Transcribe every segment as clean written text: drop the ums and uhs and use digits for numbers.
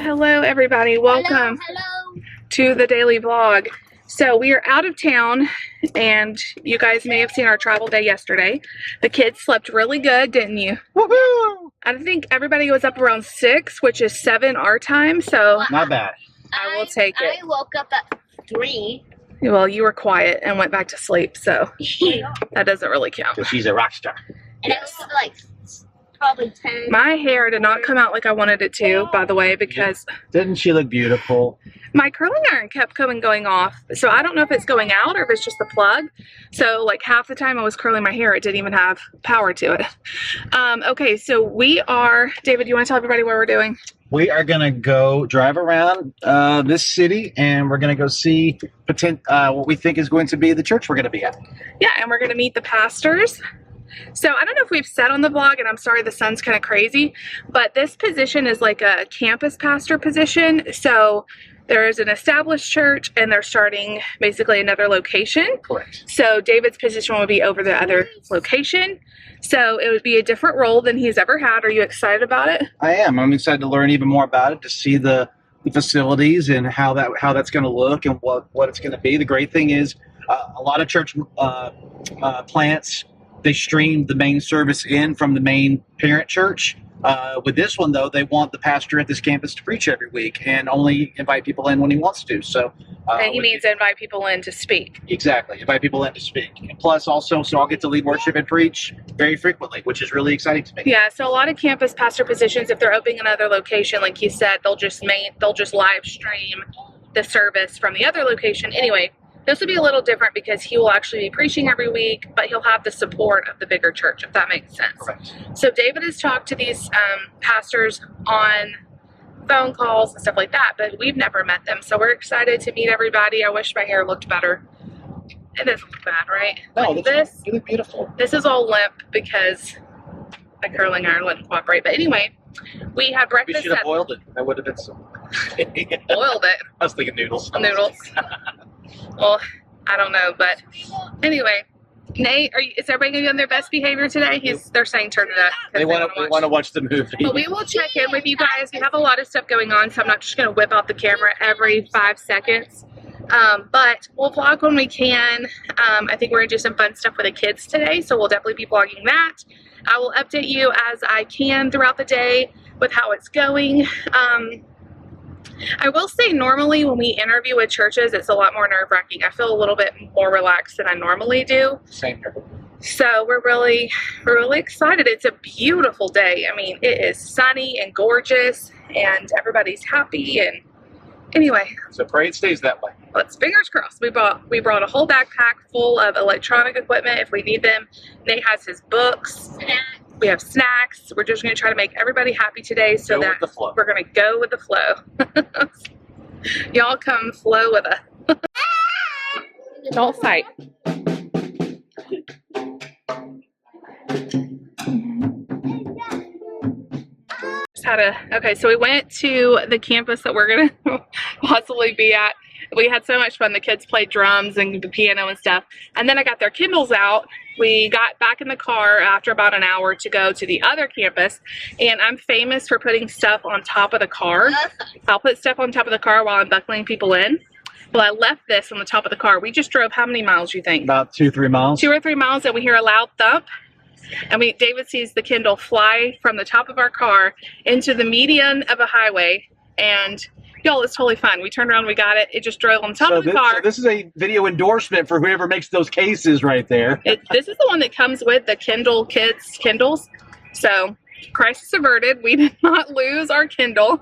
Hello everybody, welcome to the daily vlog. So we are out of town and you guys may have seen our travel day yesterday. The kids slept really good, didn't you? Woohoo! I think everybody was up around 6, which is 7 our time, so not bad. I will take it. I woke up at 3. Well, you were quiet and went back to sleep, so that doesn't really count. So she's a rock star. And it was like probably 10. My hair did not come out like I wanted it to, by the way, because Didn't she look beautiful? my curling iron kept going off. So I don't know if it's going out or if it's just the plug. So like half the time I was curling my hair, it didn't even have power to it. Okay, so we are, David, you want to tell everybody what we're doing? We are going to go drive around this city, and we're going to go see what we think is going to be the church we're going to be at. Yeah, and we're going to meet the pastors. So I don't know if we've said on the vlog, and I'm sorry the sun's kind of crazy, but this position is like a campus pastor position. So there is an established church, and they're starting basically another location. Correct. So David's position would be over the other location. So it would be a different role than he's ever had. Are you excited about it? I am. I'm excited to learn even more about it, to see the facilities and how that's going to look and what it's going to be. The great thing is a lot of church plants, they stream the main service in from the main parent church. With this one, though, they want the pastor at this campus to preach every week and only invite people in when he wants to. So, and he means to invite people in to speak. Exactly, invite people in to speak. And plus, also, so I'll get to lead worship and preach very frequently, which is really exciting to me. Yeah, so a lot of campus pastor positions, if they're opening another location, like you said, they'll just live stream the service from the other location. Anyway, this will be a little different because he will actually be preaching every week, but he'll have the support of the bigger church, if that makes sense. Correct. So David has talked to these pastors on phone calls and stuff like that, but we've never met them. So we're excited to meet everybody. I wish my hair looked better. It doesn't look bad, right? No, like this, you look beautiful. This is all limp because my curling iron wouldn't cooperate. But anyway, we had breakfast. We should have boiled it. That would have been so. Boiled it. I was thinking noodles. Noodles. Well, I don't know, but anyway, Nate, is everybody gonna be on their best behavior today? They're saying turn it up. They want to watch the movie. But we will check in with you guys. We have a lot of stuff going on, so I'm not just gonna whip out the camera every 5 seconds. But we'll vlog when we can. I think we're gonna do some fun stuff with the kids today, so we'll definitely be vlogging that. I will update you as I can throughout the day with how it's going. I will say normally when we interview with churches, it's a lot more nerve-wracking. I feel a little bit more relaxed than I normally do. Same here. So we're really excited. It's a beautiful day. I mean, it is sunny and gorgeous and everybody's happy. And anyway. So pray it stays that way. Let's fingers crossed. We brought a whole backpack full of electronic equipment if we need them. Nate has his books. We have snacks. We're just going to try to make everybody happy today so that we're going to go with the flow. Y'all come flow with us. Don't fight. Okay, so we went to the campus that we're going to possibly be at. We had so much fun. The kids played drums and the piano and stuff. And then I got their Kindles out. We got back in the car after about an hour to go to the other campus. And I'm famous for putting stuff on top of the car. I'll put stuff on top of the car while I'm buckling people in. Well, I left this on the top of the car. We just drove how many miles, you think? About 2-3 miles. 2 or 3 miles, and we hear a loud thump. And David sees the Kindle fly from the top of our car into the median of a highway. And y'all, it's totally fine. We turned around, we got it. It just drove on top of the car. So this is a video endorsement for whoever makes those cases right there. This is the one that comes with the Kindle Kids Kindles. So crisis averted. We did not lose our Kindle.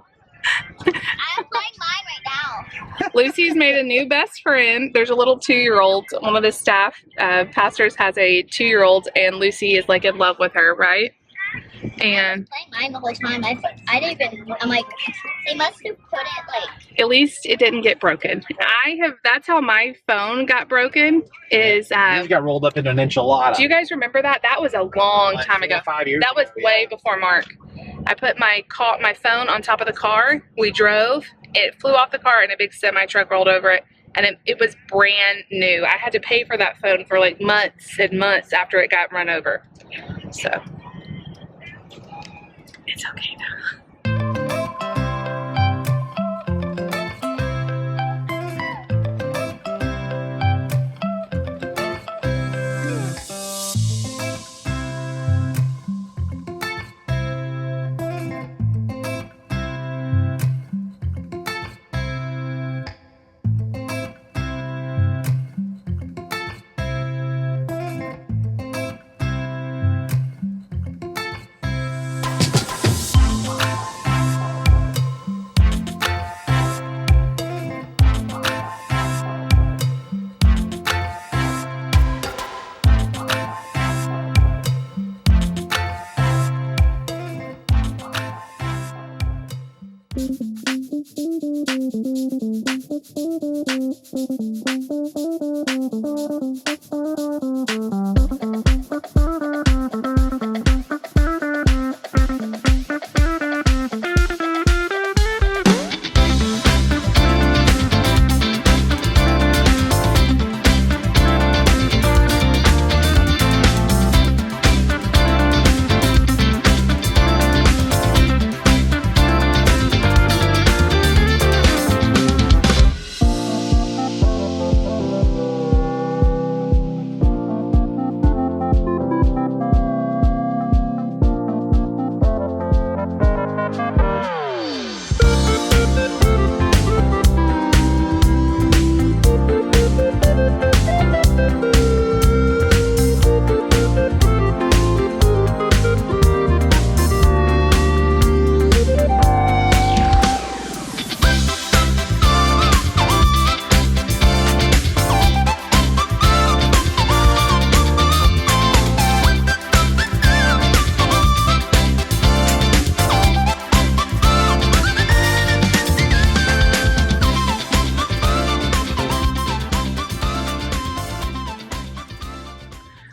I'm playing mine right now. Lucy's made a new best friend. There's a little 2-year-old. One of the staff pastors has a 2-year-old, and Lucy is like in love with her, right? And playing mine the whole time. I didn't even. I'm like, they must have put it like. At least it didn't get broken. That's how my phone got broken. It got rolled up in an enchilada. Do you guys remember that? That was a long time ago. 5 years. That was way before Mark. I put my phone on top of the car. We drove. It flew off the car, and a big semi truck rolled over it. And it was brand new. I had to pay for that phone for like months and months after it got run over. So. It's okay now.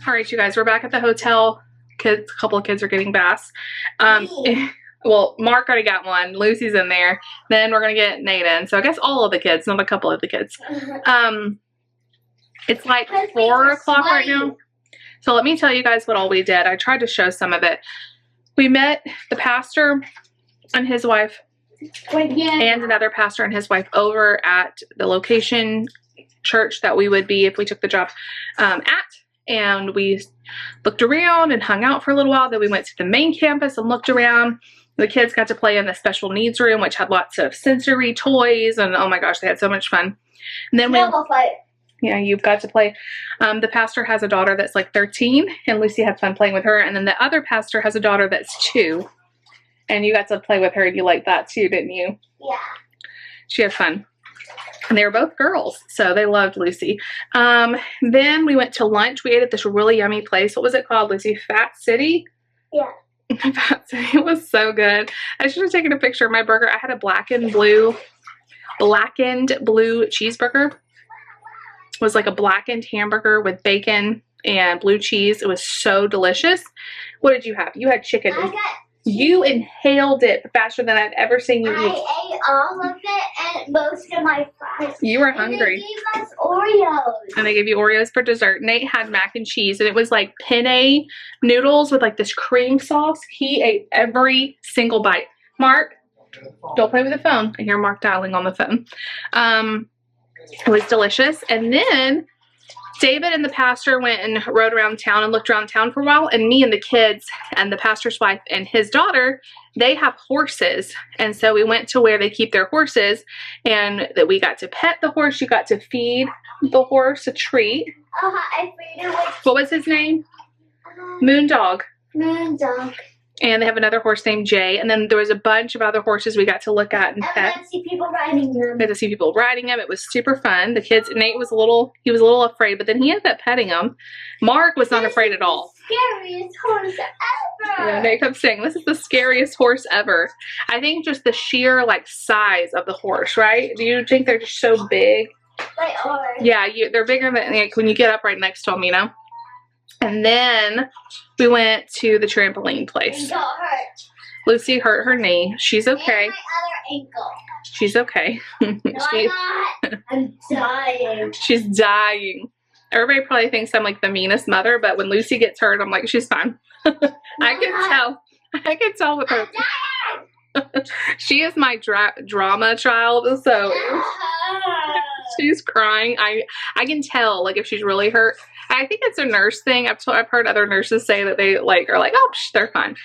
All right, you guys, we're back at the hotel. A couple of kids are getting baths. well, Mark already got one. Lucy's in there. Then we're going to get Nate in. So I guess all of the kids, not a couple of the kids. It's like 4 o'clock right now. So let me tell you guys what all we did. I tried to show some of it. We met the pastor and his wife and another pastor and his wife over at the location church that we would be if we took the job at. And we looked around and hung out for a little while. Then we went to the main campus and looked around. The kids got to play in the special needs room, which had lots of sensory toys. And oh my gosh, they had so much fun. And then yeah, you've got to play. The pastor has a daughter that's like 13, and Lucy had fun playing with her. And then the other pastor has a daughter that's 2, and you got to play with her, and you liked that too, didn't you? Yeah. She had fun. And they were both girls, so they loved Lucy. Then we went to lunch. We ate at this really yummy place. What was it called, Lucy? Fat City? Yeah. Fat City. It was so good. I should have taken a picture of my burger. I had a blackened blue cheeseburger. It was like a blackened hamburger with bacon and blue cheese. It was so delicious. What did you have? You had chicken. You inhaled it faster than I've ever seen you eat. I ate all of it and most of my fries. You were hungry. And they gave us Oreos. And they gave you Oreos for dessert. Nate had mac and cheese, and it was like penne noodles with like this cream sauce. He ate every single bite. Mark, don't play with the phone. I hear Mark dialing on the phone. It was delicious. And then David and the pastor went and rode around town and looked around town for a while, and me and the kids and the pastor's wife and his daughter, they have horses. And so we went to where they keep their horses, and that we got to pet the horse. You got to feed the horse a treat. I feed it with What was his name? Moondog. Moondog. And they have another horse named Jay. And then there was a bunch of other horses we got to look at and And pet. then see people riding them. We got to see people riding them. It was super fun. The kids, Nate was a little afraid, but then he ended up petting them. Mark was not afraid at all. Scariest horse ever. Yeah, Nate kept saying, this is the scariest horse ever. I think just the sheer like size of the horse, right? Do you think they're just so big? They are. Yeah, they're bigger than like when you get up right next to them, you know? And then we went to the trampoline place. And got hurt. Lucy hurt her knee. She's okay. And my other ankle. She's okay. No, I'm not. I'm dying. She's dying. Everybody probably thinks I'm like the meanest mother, but when Lucy gets hurt, I'm like, she's fine. I can tell. I can tell with her. She is my drama child, so she's crying. I can tell, like, if she's really hurt. I think it's a nurse thing. I've heard other nurses say that they like are like, oh, they're fine.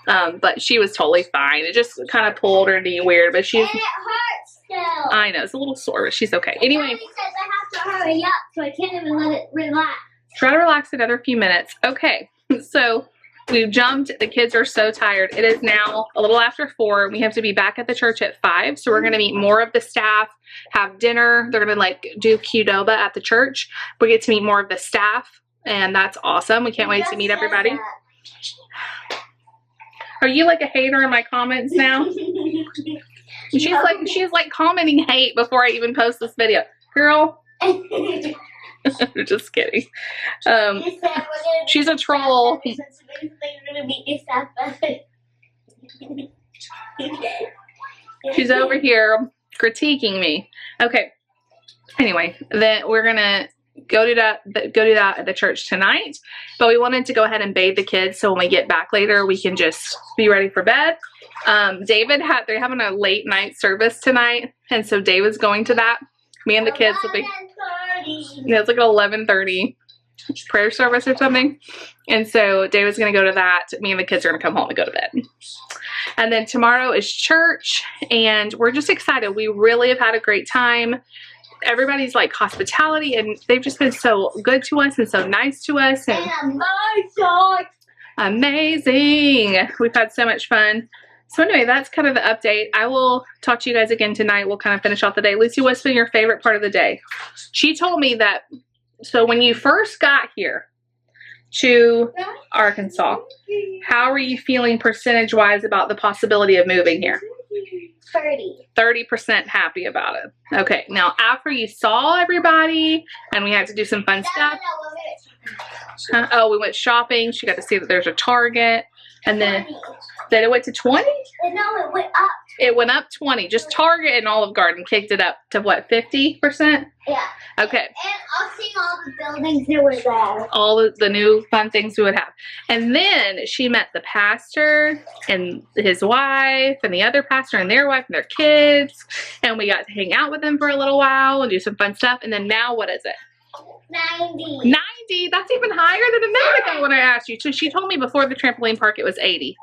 But she was totally fine. It just kind of pulled her knee weird, but she's. And it hurts still. I know, it's a little sore, but she's okay. Anyway. Daddy says I have to hurry up, so I can't even let it relax. Try to relax another few minutes. Okay, so we've jumped. The kids are so tired. It is now a little after 4. We have to be back at the church at 5. So we're going to meet more of the staff, have dinner. They're going to like do Qdoba at the church. We get to meet more of the staff, and that's awesome. We can't wait to meet everybody. Are you like a hater in my comments now? She's like commenting hate before I even post this video. Girl. Just kidding. She's a troll. She's over here critiquing me. Okay. Anyway, then we're gonna go do that at the church tonight. But we wanted to go ahead and bathe the kids, so when we get back later, we can just be ready for bed. They're having a late night service tonight, and so David's going to that. Me and the kids will be. Yeah, it's like an 11:30 prayer service or something. And so David's going to go to that. Me and the kids are going to come home and go to bed. And then tomorrow is church, and we're just excited. We really have had a great time. Everybody's like hospitality, and they've just been so good to us and so nice to us. And amazing. We've had so much fun. So anyway, that's kind of the update. I will talk to you guys again tonight. We'll kind of finish off the day. Lucy, what's been your favorite part of the day? She told me that, so when you first got here to Arkansas, how are you feeling percentage-wise about the possibility of moving here? 30% happy about it. Okay, now after you saw everybody and we had to do some fun stuff. Oh, we went shopping. She got to see that there's a Target. And then it went to 20? No, it went up. It went up 20. Just Target and Olive Garden kicked it up to what, 50%? Yeah. Okay. And I've seen all the buildings that were there. All the new fun things we would have. And then she met the pastor and his wife and the other pastor and their wife and their kids. And we got to hang out with them for a little while and do some fun stuff. And then now what is it? 90. 90? That's even higher than a minute ago when I asked you. So she told me before the trampoline park it was 80.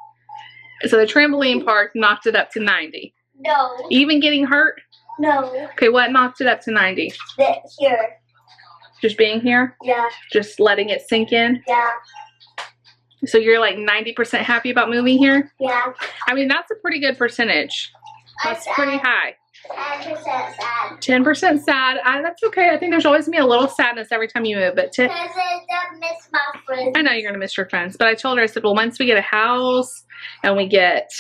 So the trampoline park knocked it up to 90. No. Even getting hurt? No. Okay, what knocked it up to 90? Here. Just being here? Yeah. Just letting it sink in? Yeah. So you're like 90% happy about moving here? Yeah. I mean, that's a pretty good percentage. That's pretty high. 10% sad. 10% sad. That's okay. I think there's always going to be a little sadness every time you move. But Because I don't miss my friends. I know you're going to miss your friends. But I told her, I said, well, once we get a house and we get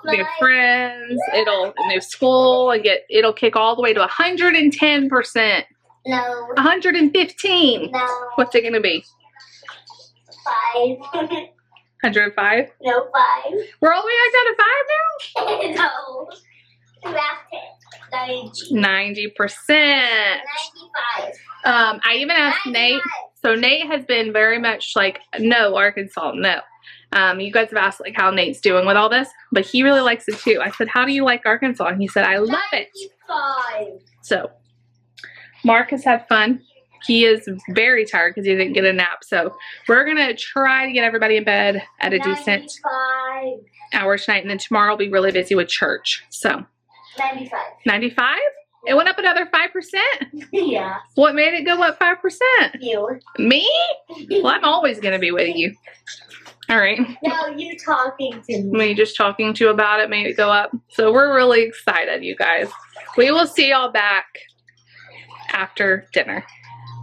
new friends, it'll new school and it'll kick all the way to 110%. No. 115. No. What's it going to be? 5. 105? No, 5. We're all the way back down to 5 now? No. That's it. 90. 90%. 95. I even asked 95. Nate. So Nate has been very much like, no, Arkansas, no. You guys have asked like how Nate's doing with all this, but he really likes it too. I said, how do you like Arkansas? And he said, I love it. 95. So Mark has had fun. He is very tired because he didn't get a nap. So we're going to try to get everybody in bed at a decent 95. hour tonight. And then tomorrow we'll be really busy with church. So 95. 95? It went up another 5%? Yeah. What made it go up 5%? You. Me? Well, I'm always going to be with you. All right. No, you talking to me. Me just talking to you about it made it go up. So we're really excited, you guys. We will see y'all back after dinner.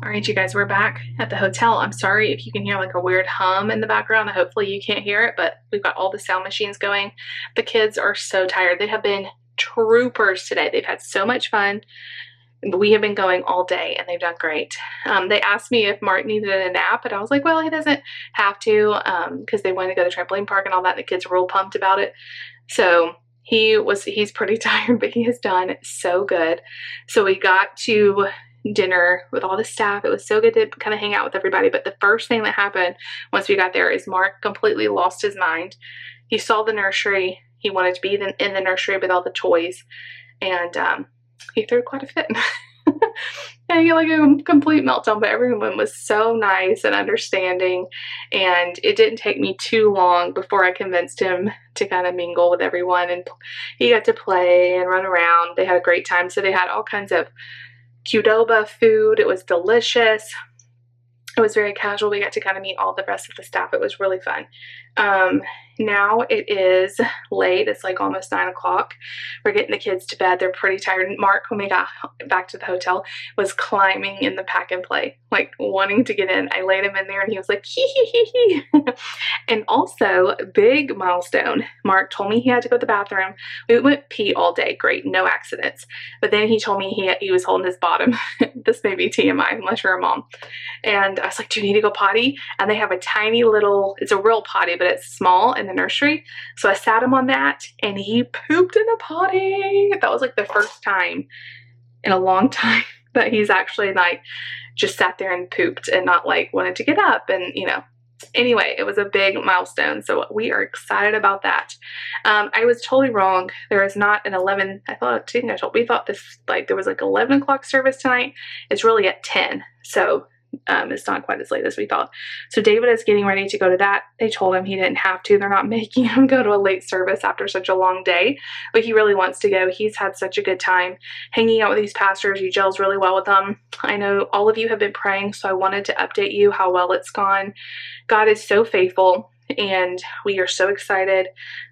All right, you guys, we're back at the hotel. I'm sorry if you can hear like a weird hum in the background. Hopefully you can't hear it, but we've got all the sound machines going. The kids are so tired. They have been troopers today. They've had so much fun. We have been going all day and they've done great. They asked me if Mark needed a nap, and I was like, well, he doesn't have to because they wanted to go to the trampoline park and all that. And the kids were real pumped about it. So he's pretty tired, but he has done so good. So we got to dinner with all the staff. It was so good to kind of hang out with everybody. But the first thing that happened once we got there is Mark completely lost his mind. He saw the nursery. He wanted to be in the nursery with all the toys, and he threw quite a fit. And he like a complete meltdown, but everyone was so nice and understanding, and it didn't take me too long before I convinced him to kind of mingle with everyone, and he got to play and run around. They had a great time. So they had all kinds of Qdoba food. It was delicious. It was very casual. We got to kind of meet all the rest of the staff. It was really fun. Now it is late. It's like almost 9 o'clock. We're getting the kids to bed. They're pretty tired. Mark, when we got back to the hotel, was climbing in the pack and play, like wanting to get in. I laid him in there and he was like, hee hee hee hee. And also, big milestone. Mark told me he had to go to the bathroom. We went pee all day. Great. No accidents. But then he told me he was holding his bottom. This may be TMI unless you're a mom. And I was like, do you need to go potty? And they have a tiny little, it's a real potty, but it's small in the nursery. So I sat him on that and he pooped in a potty. That was like the first time in a long time that he's actually like just sat there and pooped and not like wanted to get up and, you know. Anyway, it was a big milestone, so we are excited about that. I was totally wrong. There is not an 11. We thought this like there was like 11 o'clock service tonight. It's really at 10, so it's not quite as late as we thought. So David is getting ready to go to that. They told him he didn't have to. They're not making him go to a late service after such a long day, but he really wants to go. He's had such a good time hanging out with these pastors. He gels really well with them. I know all of you have been praying, so I wanted to update you how well it's gone. God is so faithful and we are so excited.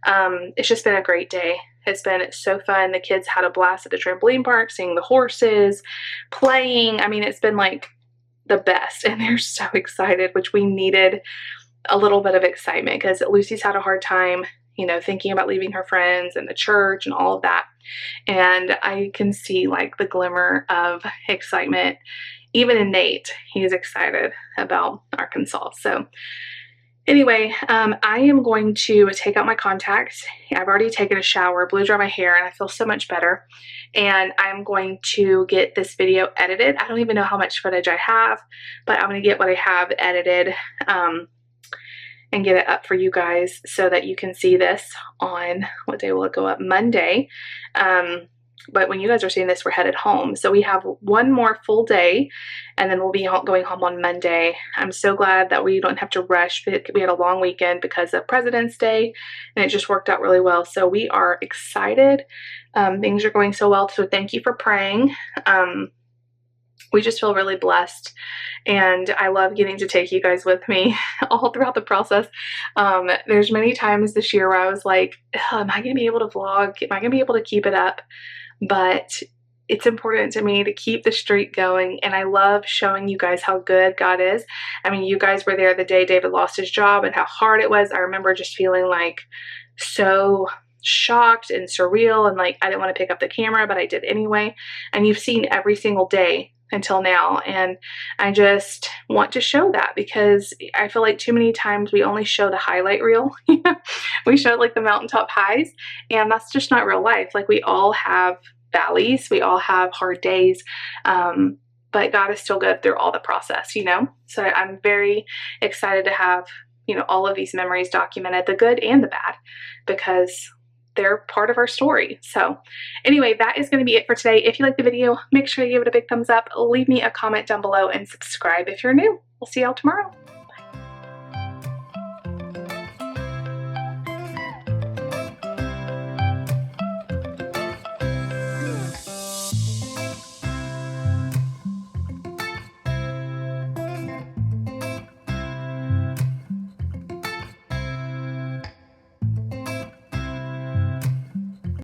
It's just been a great day. It's been so fun. The kids had a blast at the trampoline park, seeing the horses, playing. I mean, it's been like the best, and they're so excited, which we needed a little bit of excitement because Lucy's had a hard time, you know, thinking about leaving her friends and the church and all of that. And I can see like the glimmer of excitement. Even in Nate, he's excited about Arkansas. So Anyway, I am going to take out my contacts. I've already taken a shower, blew dry my hair, and I feel so much better. And I'm going to get this video edited. I don't even know how much footage I have, but I'm going to get what I have edited and get it up for you guys so that you can see this on, what day will it go up? Monday. But when you guys are seeing this, we're headed home. So we have one more full day, and then we'll be going home on Monday. I'm so glad that we don't have to rush. We had a long weekend because of President's Day, and it just worked out really well. So we are excited. Things are going so well. So thank you for praying. We just feel really blessed, and I love getting to take you guys with me all throughout the process. There's many times this year where I was like, am I going to be able to vlog? Am I going to be able to keep it up? But it's important to me to keep the streak going, and I love showing you guys how good God is. I mean, you guys were there the day David lost his job and how hard it was. I remember just feeling like so shocked and surreal, and like I didn't want to pick up the camera, but I did anyway. And you've seen every single day until now, and I just want to show that because I feel like too many times we only show the highlight reel. We show like the mountaintop highs, and that's just not real life. Like, we all have valleys, we all have hard days, but God is still good through all the process, you know? So I'm very excited to have, you know, all of these memories documented, the good and the bad, because they're part of our story. So anyway, that is going to be it for today. If you like the video, make sure you give it a big thumbs up, leave me a comment down below, and subscribe if you're new. We'll see y'all tomorrow.